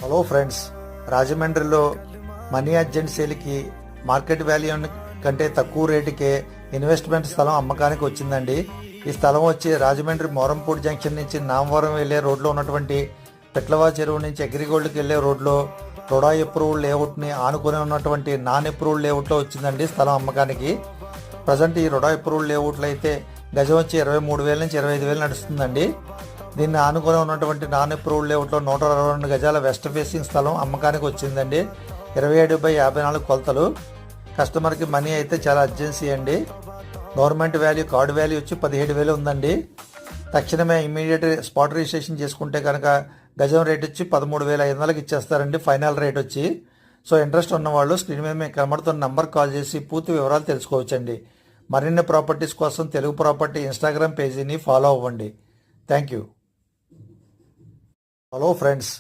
Hello friends, రాజమండ్రిలో money urgent సేల్కి market value కంటే తక్కువ రేటుకే ఇన్వెస్ట్మెంట్ స్థలం అమ్మకానికి వచ్చిందండి. ఈ స్థలం వచ్చి రాజమండ్రి మోరంపూడి జంక్షన్ నుంచి నామవరం వెళ్లే రోడ్లో ఉన్నటువంటి పెట్లవా చెరువు నుంచి అగ్రిగోల్డ్కి వెళ్లే రోడ్లో రుడా అప్రూవ్డ్ లేఅవుట్ని ఆనుకొని ఉన్నటువంటి నాన్ అప్రూవ్డ్ లేఅవుట్లో వచ్చిందండి స్థలం అమ్మకానికి. ప్రజెంట్ ఈ రుడా అప్రూవ్డ్ లేఅవుట్లో అయితే గజం వచ్చి 23,000 నుంచి 25,000 నడుస్తుందండి. దీన్ని ఆనుకొని ఉన్నటువంటి నాన్ అప్రూవ్డ్ లేఅవుట్లో 122 గజాల వెస్ట్ ఫేసింగ్ స్థలం అమ్మకానికి వచ్చిందండి. 27/54 కొలతలు. కస్టమర్కి మనీ అయితే చాలా అర్జెన్సీ అండి. గవర్నమెంట్ వాల్యూ కార్డు వాల్యూ వచ్చి 17,000 ఉందండి. తక్షణమే ఇమీడియట్ స్పాట్ రిజిస్ట్రేషన్ చేసుకుంటే కనుక గజం రేట్ వచ్చి 13,500కి ఇచ్చేస్తారండి ఫైనల్ రేట్ వచ్చి. సో ఇంట్రెస్ట్ ఉన్నవాళ్ళు స్క్రీన్ మీద మీకు కనబడుతున్న నంబర్ కాల్ చేసి పూర్తి వివరాలు తెలుసుకోవచ్చండి. మరిన్ని ప్రాపర్టీస్ కోసం తెలుగు ప్రాపర్టీ ఇన్స్టాగ్రామ్ పేజీని ఫాలో అవ్వండి. Thank you. Hello friends,